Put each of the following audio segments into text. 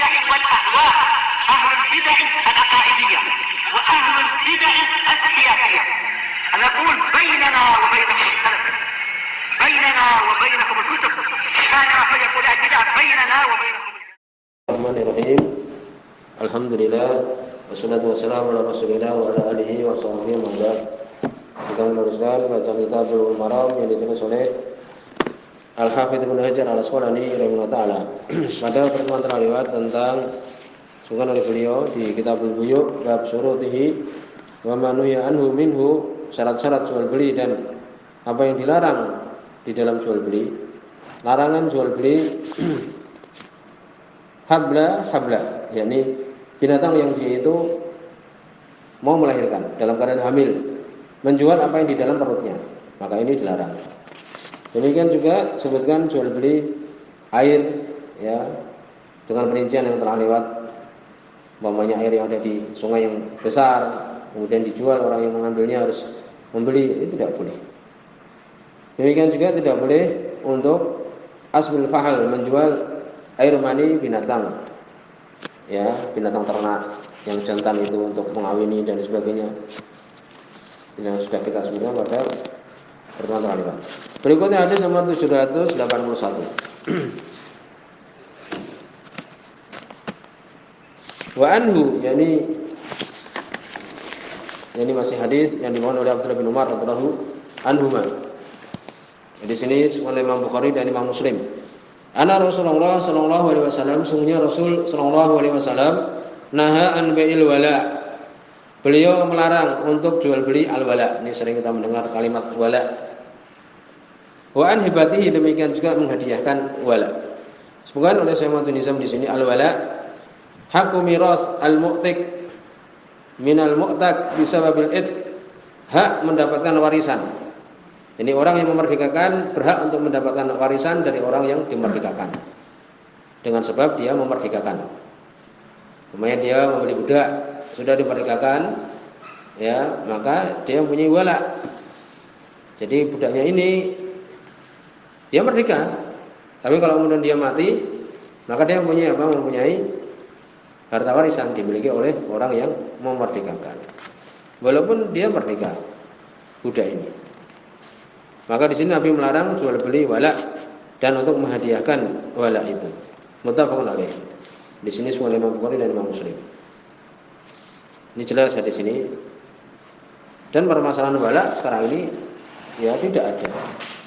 البدع والأهواء، أهل البدع العقائدية وأهل البدع السياسية. نقول بيننا وبينكم السلف، بيننا وبينكم الكتب، كان فيقول البدع بيننا وبينكم. Bismillahirrahmanirrahim. Alhamdulillah wassalatu wassalamu ala Rasulillah wa ala alihi wa sahbihi wa man. Kita meneruskan bacaan kitab Bulughul Maram yang ditulis oleh Al-Hafidz Ibnu Hajar Al-Asqalani rahimahullah taala. Pada pertemuan terlewat tentang sungkan oleh beliau di Kitabul Buyu' bab syurutihi wa ma nuhiya anhu minhu, syarat-syarat jual beli dan apa yang dilarang di dalam jual beli. Larangan jual beli habla, yakni binatang yang dia itu mau melahirkan dalam keadaan hamil, menjual apa yang di dalam perutnya, maka ini dilarang. Demikian juga sebutkan jual beli air, ya, dengan perincian yang telah lewat. Umpamanya air yang ada di sungai yang besar, kemudian dijual, orang yang mengambilnya harus membeli, itu tidak boleh. Demikian juga tidak boleh untuk asbil fahal, menjual air mani binatang, ya, binatang ternak yang jantan itu untuk mengawini dan sebagainya, yang sudah kita sebutkan pada pertemuan terlewat. Berikutnya hadis nomor 781. Wa anhu, yakni masih hadis yang dibawakan oleh Abdullah bin Umar radhiyallahu anhuma. Di sini oleh Imam Bukhari dan Imam Muslim. Ana Rasulullah sallallahu alaihi wasallam, sungguhnya Rasul sallallahu alaihi wasallam naha an bai'il wala. Beliau melarang untuk jual beli al-wala. Ini sering kita mendengar kalimat wala. Wa an hibatihi, demikian juga menghadiahkan wala. Sebutkan oleh Syekh Muhammad Nizam di sini al-wala haqqu miras al-mu'tiq min al-mu'taq bisababil itq, hak mendapatkan warisan. Ini orang yang memerdekakan berhak untuk mendapatkan warisan dari orang yang dimerdekakan dengan sebab dia memerdekakan. Kemudian dia membeli budak, sudah dimerdekakan, ya, maka dia mempunyai wala. Jadi budaknya ini dia merdeka, tapi kalau kemudian dia mati, maka dia mempunyai apa? Mempunyai harta warisan dimiliki oleh orang yang memerdekakan, walaupun dia merdeka budak ini. Maka di sini Nabi melarang jual beli wala dan untuk menghadiahkan wala itu. Muttafaqun alaih. Di sini semua Imam Bukhari dan Imam Muslim. Ini jelas di sini. Dan permasalahan wala sekarang ini ya tidak ada.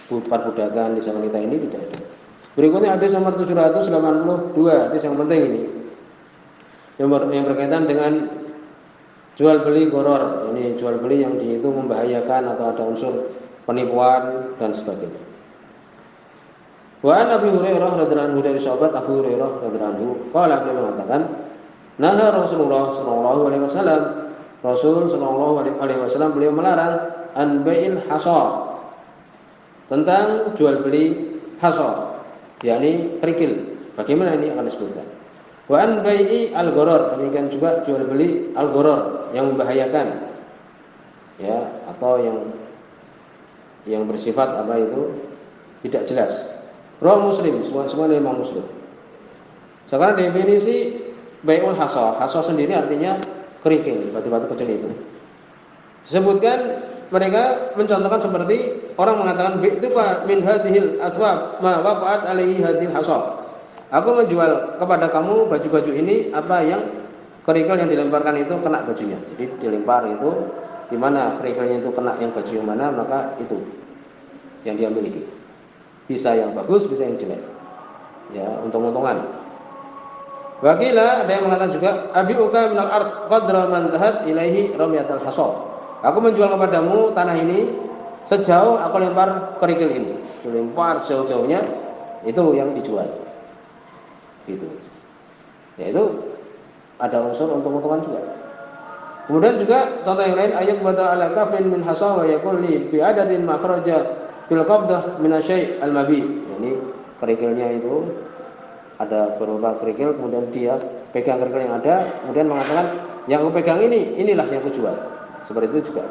Perbudakan di zaman kita ini tidak ada. Berikutnya hadis nomor 782, hadis yang penting ini. Yang berkaitan dengan jual beli gharar. Ini jual beli yang itu membahayakan atau ada unsur penipuan dan sebagainya. Wa an Abi Hurairah radhiyallahu anhu, dari sahabat Abu Hurairah radhiyallahu anhu, qala, beliau mengatakan, naha Rasulullah sallallahu alaihi wasallam, Rasul sallallahu alaihi wasallam beliau melarang an bai'il hasa, tentang jual beli hasa, yakni kerikil. Bagaimana ini akan disebutkan. Wa an bai'i al-gharar, demikian juga jual beli al-gharar yang membahayakan, ya, atau yang bersifat apa itu tidak jelas. Rawi Muslim, semua Imam Muslim. Sekarang definisi bai'ul hasa. Hasa sendiri artinya kerikil, batu-batu kecil itu. Disebutkan mereka mencontohkan seperti orang mengatakan bi'tu min hadhil asbab ma waqa'at alaihi hadhil hasa. Aku menjual kepada kamu baju-baju ini apa yang kerikil yang dilemparkan itu kena bajunya. Jadi dilempar itu di mana kerikilnya itu kena yang baju yang mana, maka itu yang dia miliki. Bisa yang bagus, bisa yang jelek. Ya, untung-untungan. Wakila, ada yang mengatakan juga abiuka minal ard qadra man tahat ilaihi ramyatal hasa. Aku menjual kepadamu tanah ini sejauh aku lempar kerikil ini. Dilempar sejauh-jauhnya, itu yang dijual. Gitu. Ya, itu ada unsur untung-untungan juga. Kemudian juga contoh yang lain, ayat bata ala kafin min hasa wa yaqul li bi adadin makhraja bil qabdah min asy' al-mabi. Ini kerikilnya itu ada beberapa kerikil, kemudian dia pegang kerikil yang ada, kemudian mengatakan yang aku pegang inilah yang aku jual. Seperti itu juga.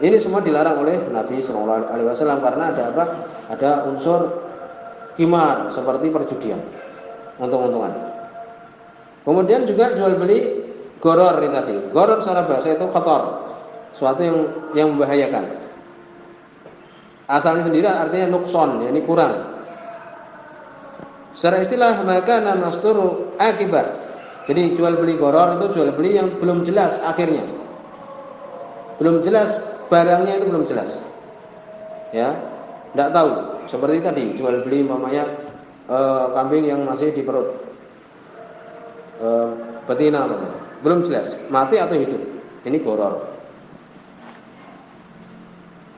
Ini semua dilarang oleh Nabi sallallahu alaihi wasallam karena ada apa? Ada unsur qimar seperti perjudian, untung-untungan. Kemudian juga jual beli goror ini tadi. Goror secara bahasa itu kotor, suatu yang membahayakan. Asalnya sendiri artinya nukson, yakni kurang. Secara istilah maka namasturu akibat. Jadi jual beli goror itu jual beli yang belum jelas akhirnya. Belum jelas barangnya itu belum jelas. Ya, tidak tahu. Seperti tadi jual beli mamanya kambing yang masih di perut betina namanya. Belum jelas mati atau hidup. Ini goror.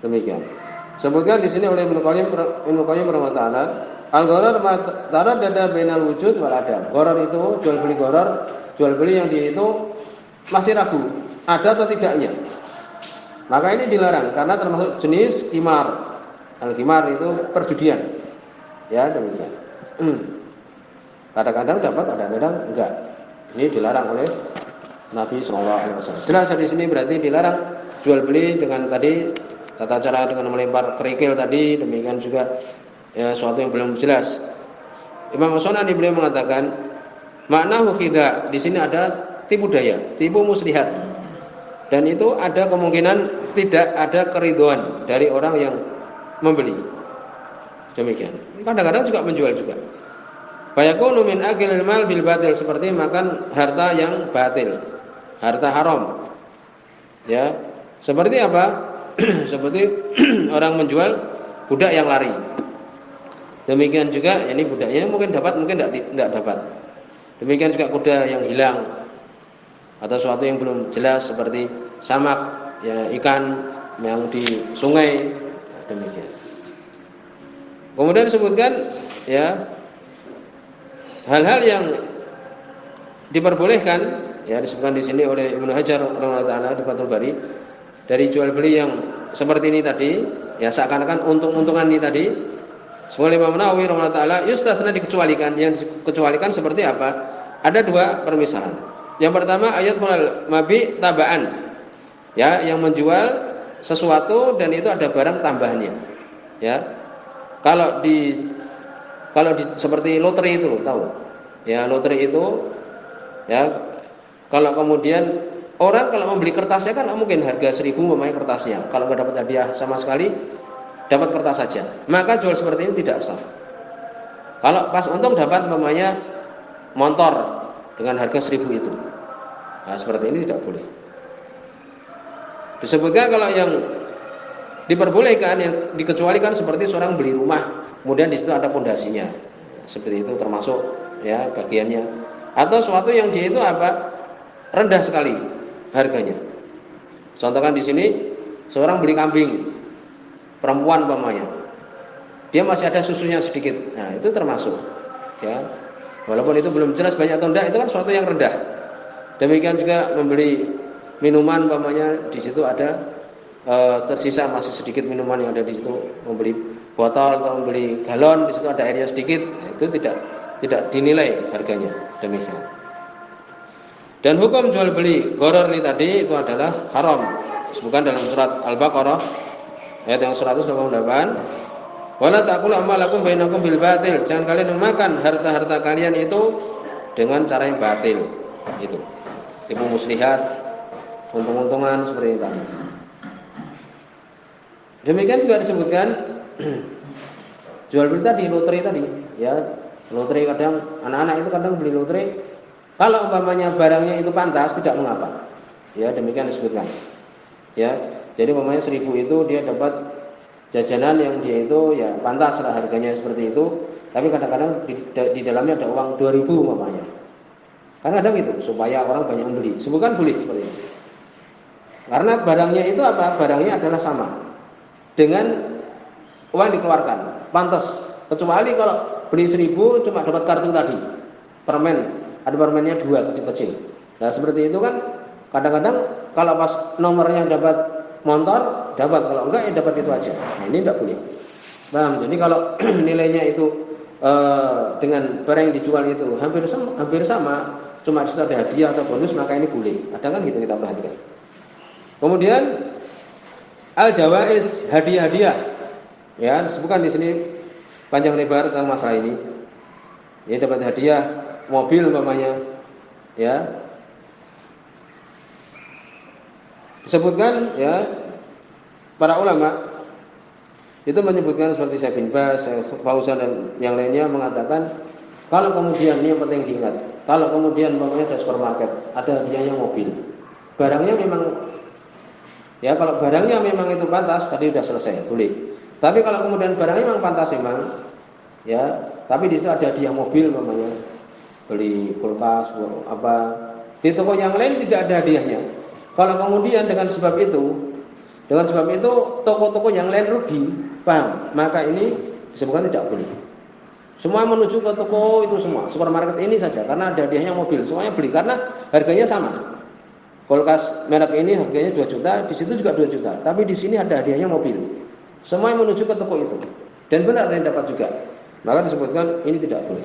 Demikian. Sebutkan di sini oleh Ibnu Qayyim rahimahullah, al-gharar tara dada bainal wujud wal adam. Gharar itu jual beli gharar, jual beli yang dia itu masih ragu ada atau tidaknya. Maka ini dilarang karena termasuk jenis qimar. Al-qimar itu perjudian. Ya, demikian. Kadang-kadang dapat, kadang-kadang enggak. Ini dilarang oleh Nabi sallallahu alaihi wasallam. Jelas di sini berarti dilarang jual beli dengan tadi tata cara dengan melempar kerikil tadi, demikian juga ya, suatu yang belum jelas. Imam As-Sunani beliau mengatakan makna khida di sini ada tipu daya, tipu muslihat. Dan itu ada kemungkinan tidak ada keridhaan dari orang yang membeli. Demikian. Kadang-kadang juga menjual juga. Fayakunu min akilil mal bil batil, seperti makan harta yang batil, harta haram. Ya. Seperti apa? Seperti orang menjual budak yang lari. Demikian juga ini budaknya mungkin dapat, mungkin tidak dapat. Demikian juga kuda yang hilang atau sesuatu yang belum jelas seperti samak, ya, ikan yang di sungai, ya, demikian. Kemudian disebutkan ya hal-hal yang diperbolehkan, ya, disebutkan di sini oleh Ibnu Hajar rahimahullah taala di Fathul Bari, dari jual beli yang seperti ini tadi, ya seakan-akan untung-untungan ini tadi. Semua Imam Nawawi rahimahullah taala yustasna dikecualikan. Yang dikecualikan seperti apa? Ada dua permisalan. Yang pertama ayat mabi tabaan. Ya, yang menjual sesuatu dan itu ada barang tambahannya. Ya. Kalau di seperti lotre itu, tahu? Ya, lotre itu ya kalau kemudian orang kalau membeli kertasnya kan mungkin harga 1.000 memang kertasnya. Kalau nggak dapat hadiah sama sekali, dapat kertas saja. Maka jual seperti ini tidak sah. Kalau pas untung dapat memangnya motor dengan harga 1.000 itu. Nah, seperti ini tidak boleh. Disebutkan kalau yang diperbolehkan, yang dikecualikan seperti seorang beli rumah, kemudian di situ ada pondasinya. Seperti itu termasuk ya bagiannya. Atau suatu yang dia itu apa? Rendah sekali harganya. Contohkan di sini seorang beli kambing perempuan umpamanya. Dia masih ada susunya sedikit. Nah, itu termasuk ya. Walaupun itu belum jelas banyak atau enggak, itu kan suatu yang rendah. Demikian juga membeli minuman umpamanya di situ ada tersisa masih sedikit minuman yang ada di situ, membeli botol atau membeli galon di situ ada airnya sedikit, nah, itu tidak dinilai harganya. Demikian. Dan hukum jual beli gharar ini tadi itu adalah haram. Disebutkan dalam surat Al-Baqarah ayat yang 188. Wala taqulu amalakum bainakum bil batil. Jangan kalian memakan harta-harta kalian itu dengan cara yang batil. Itu. Tipu muslihat, untung-untungan seperti itu tadi. Demikian juga disebutkan jual beli tadi, lotre tadi, ya. Lotre kadang anak-anak itu kadang beli lotre, kalau umpamanya barangnya itu pantas tidak mengapa. Ya, demikian disebutkan. Ya. Jadi umpamanya 1.000 itu dia dapat jajanan yang dia itu ya pantas lah harganya seperti itu, tapi kadang-kadang di dalamnya ada uang 2.000 umpamanya. Kan kadang gitu supaya orang banyak membeli. Sebutkan boleh seperti itu. Karena barangnya itu apa? Barangnya adalah sama dengan uang yang dikeluarkan, pantas. Kecuali kalau beli 1.000 cuma dapat kartu tadi, permen, ada permennya 2 kecil-kecil. Nah seperti itu kan kadang-kadang kalau pas nomornya dapat motor dapat, kalau enggak ya dapat itu aja. Nah ini tidak boleh. Paham? Jadi kalau nilainya itu dengan barang yang dijual itu hampir sama, cuma di situ ada hadiah atau bonus, maka ini boleh. Kadang kan gitu kita perhatikan. Kemudian al-jawaiz, hadiah-hadiah. Ya, disebutkan di sini panjang lebar tentang masalah ini. Ini dapat hadiah mobil umpamanya. ya disebutkan ya para ulama itu menyebutkan seperti Syekh bin Baz, Syekh Fauzan dan yang lainnya mengatakan kalau kemudian ini yang penting diingat, kalau kemudian ada supermarket, ada hadiahnya mobil, barangnya memang ya kalau barangnya memang itu pantas tadi sudah selesai boleh. Tapi kalau kemudian barangnya memang pantas memang ya, tapi di situ ada hadiah mobil namanya, beli kulkas apa di toko yang lain tidak ada hadiahnya. Kalau kemudian dengan sebab itu toko-toko yang lain rugi, paham? Maka ini disebutkan tidak boleh. Semua menuju ke toko itu semua, supermarket ini saja karena ada hadiahnya mobil, semuanya beli karena harganya sama. Kulkas merek ini harganya 2 juta, di situ juga 2 juta, tapi di sini ada hadiahnya mobil. Semua yang menuju ke toko itu. Dan benar yang dapat juga. Maka disebutkan ini tidak boleh.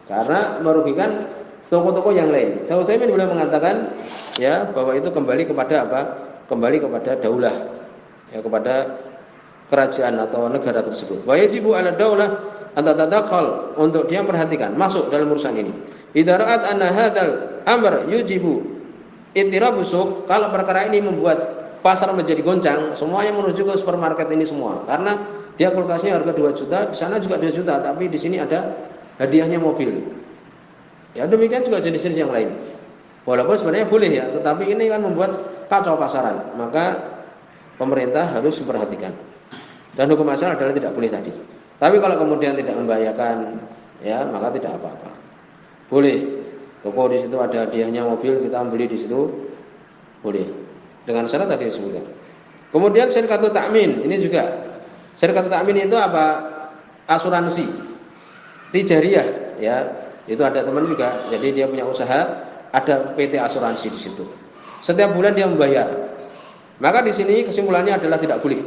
Karena merugikan toko-toko yang lain. Saya boleh mengatakan ya bahwa itu kembali kepada apa? Kembali kepada daulah. Ya kepada kerajaan atau negara tersebut. Wa yajibu 'ala daulah an tatadakhal, untuk dia perhatikan masuk dalam urusan ini. Idza ra'at anna hadzal amr yujibu ittirabu suq, kalau perkara ini membuat pasar menjadi goncang, semuanya menuju ke supermarket ini semua. Karena dia kulkasnya harga 2 juta, di sana juga 2 juta, tapi di sini ada hadiahnya mobil. Ya demikian juga jenis-jenis yang lain. Walaupun sebenarnya boleh ya, tetapi ini kan membuat kacau pasaran. Maka pemerintah harus memperhatikan. Dan hukum asal adalah tidak boleh tadi. Tapi kalau kemudian tidak membahayakan, ya maka tidak apa-apa. Boleh. Toko di situ ada hadiahnya mobil, kita beli di situ, boleh. Dengan syarat tadi disebutkan. Kemudian syirkatut ta'min, ini juga. Syirkatut ta'min itu apa? Asuransi tijariyah, ya. Itu ada teman juga. Jadi dia punya usaha, ada PT asuransi di situ. Setiap bulan dia membayar. Maka di sini kesimpulannya adalah tidak boleh.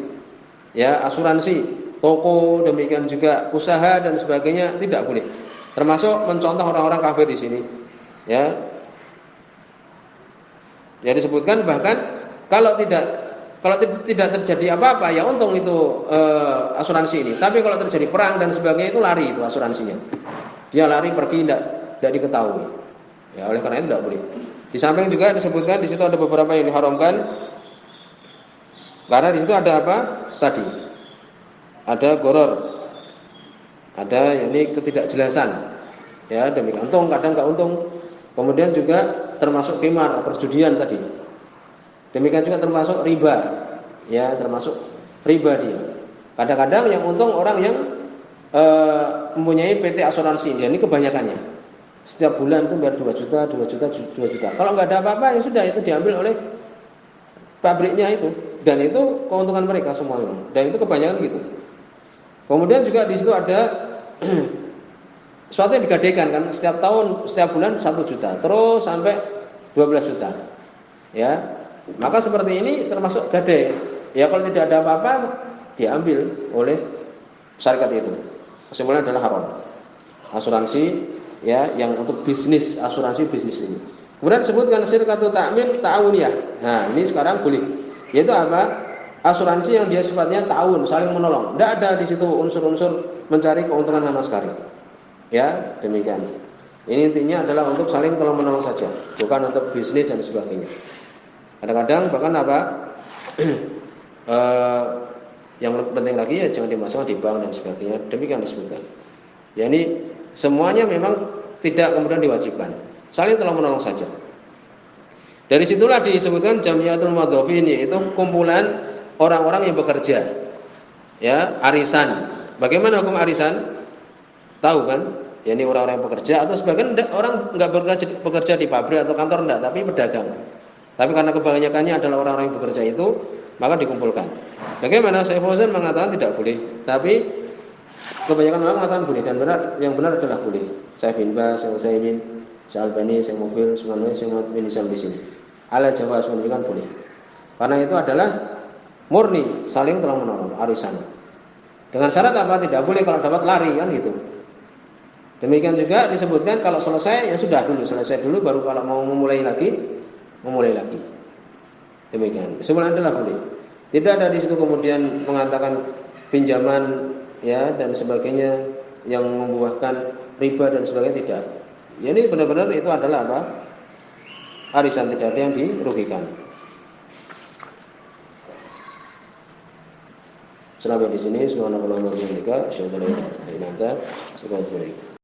Ya, asuransi toko, demikian juga usaha dan sebagainya tidak boleh. Termasuk mencontoh orang-orang kafir di sini. Ya. Ya disebutkan bahkan kalau tidak terjadi apa-apa ya untung itu asuransi ini. Tapi kalau terjadi perang dan sebagainya itu lari itu asuransinya. Dia lari pergi tidak diketahui. Ya oleh karena itu tidak boleh. Di samping juga disebutkan di situ ada beberapa yang diharamkan. Karena di situ ada apa? Tadi. Ada goror. Ada yakni ketidakjelasan. Ya demikian untung kadang enggak untung. Kemudian juga termasuk qimar, perjudian tadi. Demikian juga termasuk riba. Ya, termasuk riba dia. Kadang-kadang yang untung orang yang mempunyai PT asuransi. Dia ini kebanyakannya. Setiap bulan itu bayar 2 juta, 2 juta, 2 juta. Kalau enggak ada apa-apa ya sudah itu diambil oleh pabriknya itu. Dan itu keuntungan mereka semua memang. Dan itu kebanyakan gitu. Kemudian juga di situ ada suatu yang digadaikan kan setiap tahun, setiap bulan 1 juta, terus sampai 12 juta. Ya. Maka seperti ini termasuk gadai. Ya kalau tidak ada apa-apa diambil oleh syarikat itu. Kesimpulannya adalah haram. Asuransi ya yang untuk bisnis, asuransi bisnis ini. Kemudian disebutkan syirkatut ta'min ta'awuniyah. Nah, ini sekarang boleh. Yaitu apa? Asuransi yang dia sifatnya ta'awun, saling menolong. Tidak ada di situ unsur-unsur mencari keuntungan sama sekali. Ya, demikian. Ini intinya adalah untuk saling tolong menolong saja, bukan untuk bisnis dan sebagainya. Kadang-kadang bahkan apa? Yang penting lagi ya jangan dimasukkan di bank dan sebagainya. Demikian disebutkan. Ya ini semuanya memang tidak kemudian diwajibkan. Saling tolong menolong saja. Dari situlah disebutkan jamiatul madzofin, yaitu kumpulan orang-orang yang bekerja. Ya, arisan. Bagaimana hukum arisan? Tahu kan? Ya ini orang-orang yang bekerja atau sebagian orang enggak bekerja di pabrik atau kantor enggak, tapi pedagang. Tapi karena kebanyakannya adalah orang-orang yang bekerja itu, maka dikumpulkan. Bagaimana? Syekh Fauzan mengatakan tidak boleh, tapi kebanyakan orang mengatakan boleh dan yang benar adalah boleh. Syekh bin Baz, Syekh Utsaimin, Syekh Albani, Syekh Mubil, semuanya Syekh bin Isam di sini. Ala jawaz menunjukkan boleh. Karena itu adalah murni saling tolong menolong, arisan. Dengan syarat apa? Tidak boleh kalau dapat lari kan gitu. Demikian juga disebutkan kalau selesai ya sudah dulu, selesai dulu baru kalau mau memulai lagi. Demikian. Sebenarnya adalah boleh. Tidak ada di situ kemudian mengatakan pinjaman ya dan sebagainya yang membuahkan riba dan sebagainya, tidak. Ya ini benar-benar itu adalah apa? arisan, tidak ada yang dirugikan. Sampai di sini, subhanallah wa bihamdika, asyhadu an la ilaha illa anta, astaghfiruka wa atubu ilaik.